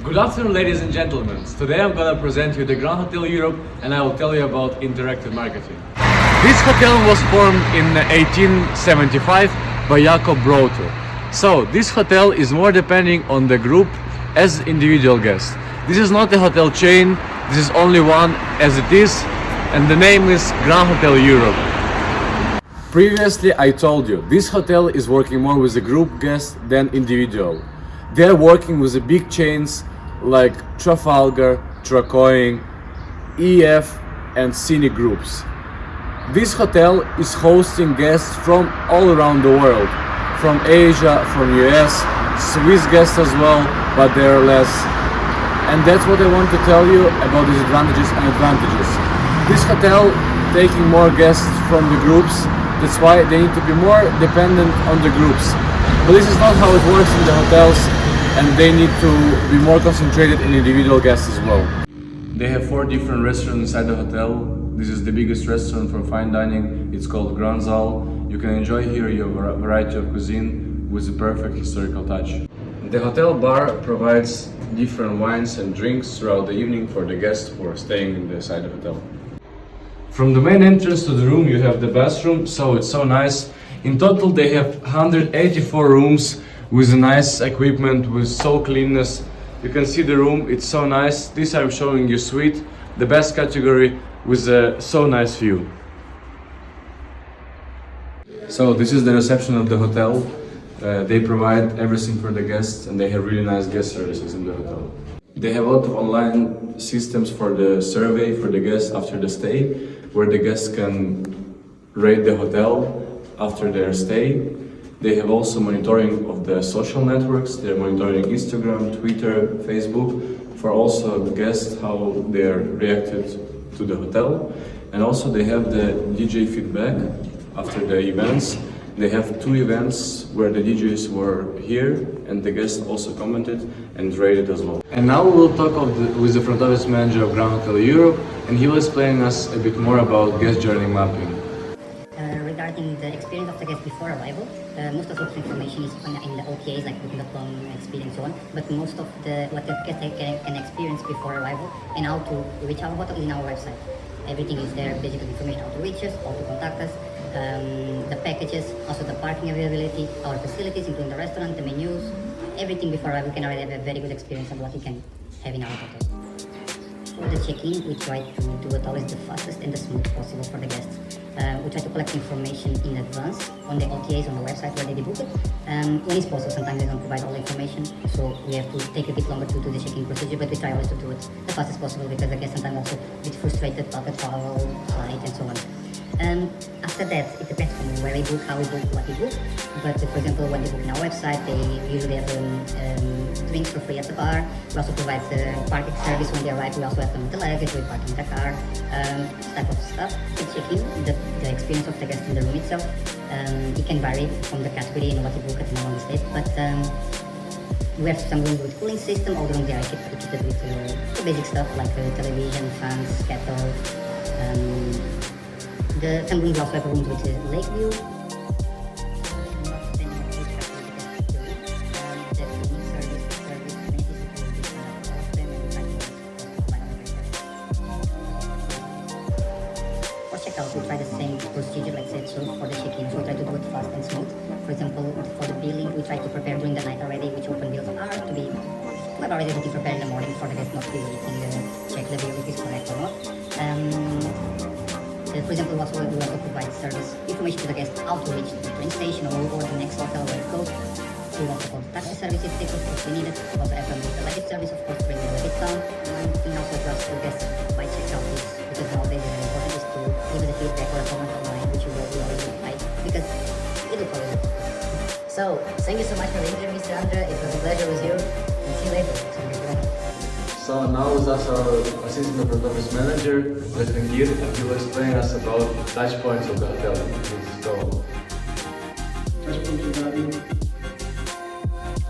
Good afternoon, ladies and gentlemen. Today I'm gonna present you the Grand Hotel Europe and I will tell you about interactive marketing. This hotel was formed in 1875 by Jakob Broter. So this hotel is more depending on the group as individual guests. This is not a hotel chain, this is only one as it is, and the name is Grand Hotel Europe. Previously I told you, this hotel is working more with a group guest than individual. They're working with the big chains like Trafalgar, Tracoing, EF and Cine groups. This hotel is hosting guests from all around the world, from Asia, from US, Swiss guests as well, but they're less. And that's what I want to tell you about the advantages and advantages. This hotel taking more guests from the groups, that's why they need to be more dependent on the groups. But this is not how it works in the hotels, and they need to be more concentrated in individual guests as well. They have 4 different restaurants inside the hotel. This is the biggest restaurant for fine dining. It's called Grand Zal. You can enjoy here your variety of cuisine with a perfect historical touch. The hotel bar provides different wines and drinks throughout the evening for the guests who are staying inside the hotel. From the main entrance to the room you have the bathroom, so it's so nice. In total they have 184 rooms with nice equipment, with so cleanness. You can see the room, it's so nice. This I'm showing you suite, the best category with a so nice view. So this is the reception of the hotel. They provide everything for the guests and they have really nice guest services in the hotel. They have a lot of online systems for the survey for the guests after the stay, where the guests can rate the hotel after their stay. They have also monitoring of the social networks. They're monitoring Instagram, Twitter, Facebook, for also the guests, how they're reacted to the hotel. And also they have the DJ feedback after the events. They have 2 events where the DJs were here and the guests also commented and rated as well. And now we will talk with the front office manager of Grand Hotel Europe, and he will explain us a bit more about guest journey mapping. Regarding the experience of the guest before arrival, most of the information is in the OTAs like Booking.com, Expedia and so on, but most of what the guest can experience before arrival and how to reach our hotel is in our website. Everything is there, basically information how to reach us, how to contact us, the packages, also the parking availability, our facilities including the restaurant, the menus, everything before arrival. We can already have a very good experience of what we can have in our hotel. For the check-in, we try to do it always the fastest and the smooth possible for the guests. We try to collect information in advance on the OTAs on the website where they book it. When it's possible, sometimes they don't provide all the information, so we have to take a bit longer to do the check-in procedure, but we try always to do it the fastest possible because the guests sometimes also a bit frustrated about the travel, flight and so on. After that, it depends on where we book, how we book, what we book. But for example, when they book on our website, they usually have drinks for free at the bar. We also provide the parking service when they arrive. We also have them with the luggage, we park in the car, this type of stuff. To check-in, the experience of the guest in the room itself, it can vary from the category and what you book at the moment state. But we have some rooms with cooling system. All the rooms are equipped with the basic stuff like television, fans, kettle. Some rooms also have rooms with lake view. For checkout, we try the same procedure, like said, so for the check-in, so we try to do it fast and smooth. For example, for the billing, we try to prepare during the night already, which open bills are to have already everything prepared in the morning for the guests not to be waiting, check the bill if it's correct or not. For example, we also provide service information to the guests how to reach the train station or the next hotel where it goes. We also call taxi services if we need it. We also have the luggage service, of course, to bring the luggage down. And we can also address the guests by checkout fees, because nowadays it's very important is to give the feedback or a comment online, which we always reply, because we do follow it. So, thank you so much for the interview, Mr. Andra. It was a pleasure with you, and see you later. So now with us our assistant front office manager, Tangir, and he will explain us about touch points of the hotel. Please go. Touch points regarding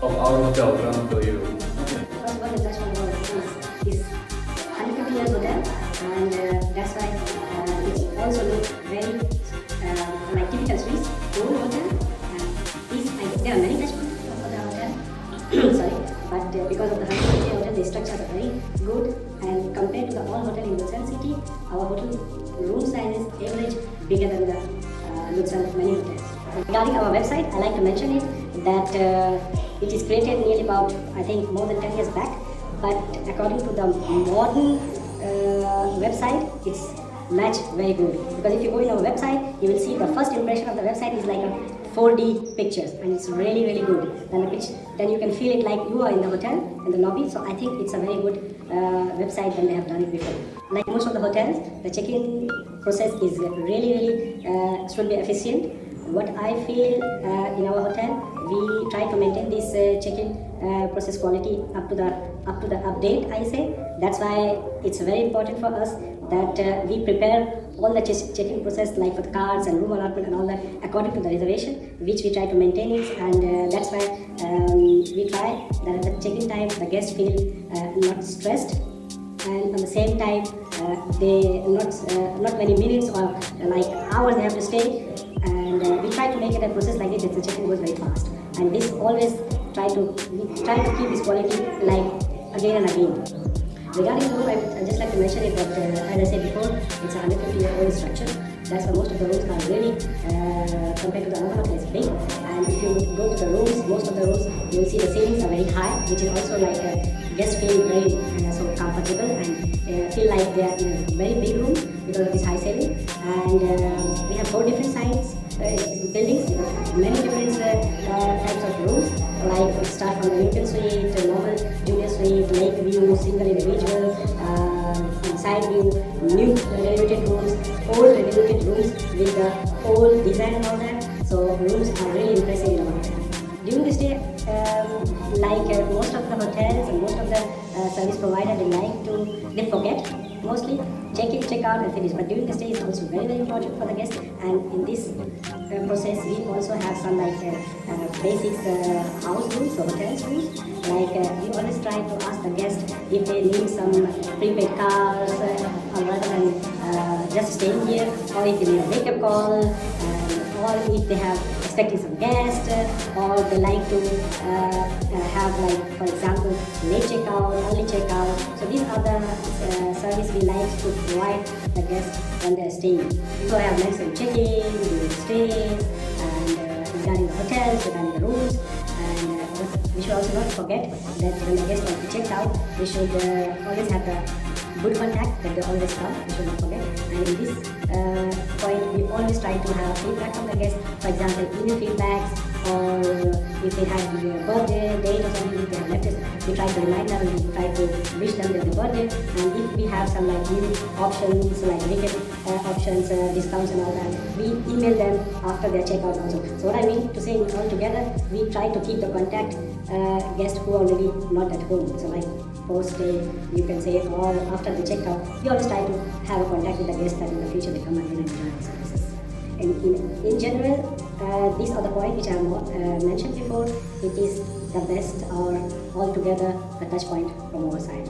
Of our hotel, Grand Hotel Europe. okay. First one, the touch point is 150 years hotel, and that's why it also looks very like typical Swiss old hotel. There are many touch points for the hotel. Sorry, but because of the 150 hotel, the structures are very good, and compared to the all hotel in Lucerne city, our hotel room size is average bigger than the Lucerne many hotels. Regarding our website, I like to mention that it is created nearly about, I think, more than 10 years back, but according to the modern website, it's match very good, because if you go in our website, you will see the first impression of the website is like a 4D pictures, and it's really good. Then you can feel it like you are in the hotel in the lobby. So I think it's a very good website when they have done it before. Like most of the hotels, the check-in process is really should be efficient. What I feel in our hotel, we try to maintain this check-in process quality up to the update, I say. That's why it's very important for us that we prepare all the check-in process, like for the cards and room allotment and all that, according to the reservation, which we try to maintain it. And that's why we try that at the check-in time the guests feel not stressed, and at the same time they not many minutes or like hours they have to stay. And we try to make it a process like this that the check-in goes very fast. And this always we try to keep this quality like again and again. Regarding the room, I just like to mention it, but as I said before, it's a 150-year-old structure. That's why most of the rooms are really, compared to the other hotels, big. And if you go to the rooms, most of the rooms, you will see the ceilings are very high, which is also like guests feel very so comfortable and feel like they are in a very big room because of this high ceiling. And we have 4 different sides, buildings, many different types of rooms. Like start from the European suite, normal junior suite, lake view, single individual, side view, new renovated rooms, old renovated rooms with the old design and all that. So rooms are really impressive in our hotel. During this day, most of the hotels and most of the service providers, they forget mostly check in, check out and finish. But during the stay is also very important for the guests. And in this process, we also have some basics house rules, so hotels rules. We always try to ask the guests if they need some prepaid cars, or rather than just staying here, or if they need a wake-up call, or if they have expecting some guests, or they like to have, like, for example, late checkout, early checkout. So these are the service we like to provide the guests when they are staying. So I have mentioned check-in, during stays, and regarding the hotels, regarding the rooms. And we should also not forget that when the guests want to check out, we should always have the good contact, that they always come, we should not forget. And in this point, we always try to have feedback from the guests. For example, email feedbacks, or if they have a birthday date or something, if they have left it, we try to remind them, we try to wish them their birthday. And if we have some new options, like weekend options, discounts and all that, we email them after their checkout also. So what I mean to say, all together, we try to keep the contact guests who are maybe not at home. So like post-stay, you can say, or after the checkout, we always try to have a contact with the guests that in the future they come again and enjoy the services. And in general, these are the points which I have mentioned before. It is the best, or altogether the touch point from our side.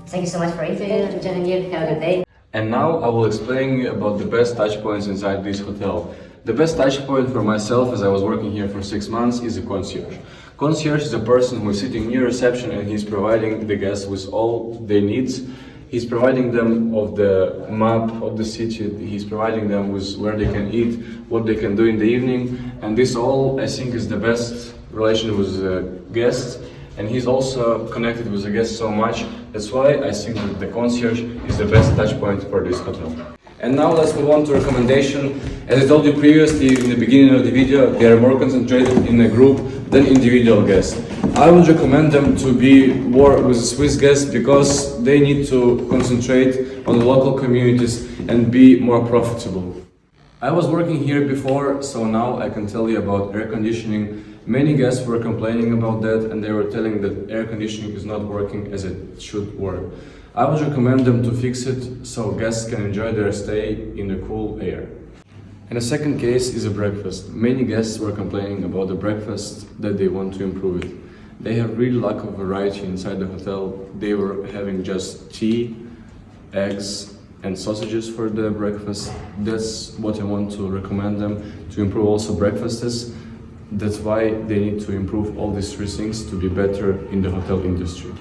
Thank you so much for interviewing, Janine. Have a good day. And now I will explain you about the best touch points inside this hotel. The best touch point for myself, as I was working here for 6 months, is a concierge. Concierge is a person who is sitting near reception and he's providing the guests with all their needs. He's providing them of the map of the city, he's providing them with where they can eat, what they can do in the evening, and this all, I think, is the best relation with guests. And he's also connected with the guests so much. That's why I think that the concierge is the best touch point for this hotel. And now let's move on to recommendation. As I told you previously in the beginning of the video, they are more concentrated in a group than individual guests. I would recommend them to be more with Swiss guests because they need to concentrate on the local communities and be more profitable. I was working here before, so now I can tell you about air conditioning. Many guests were complaining about that and they were telling that air conditioning is not working as it should work. I would recommend them to fix it so guests can enjoy their stay in the cool air. And the second case is a breakfast. Many guests were complaining about the breakfast, that they want to improve it. They have really lack of variety inside the hotel. They were having just tea, eggs and sausages for the breakfast. That's what I want to recommend them to improve also breakfasts. That's why they need to improve all these three things to be better in the hotel industry.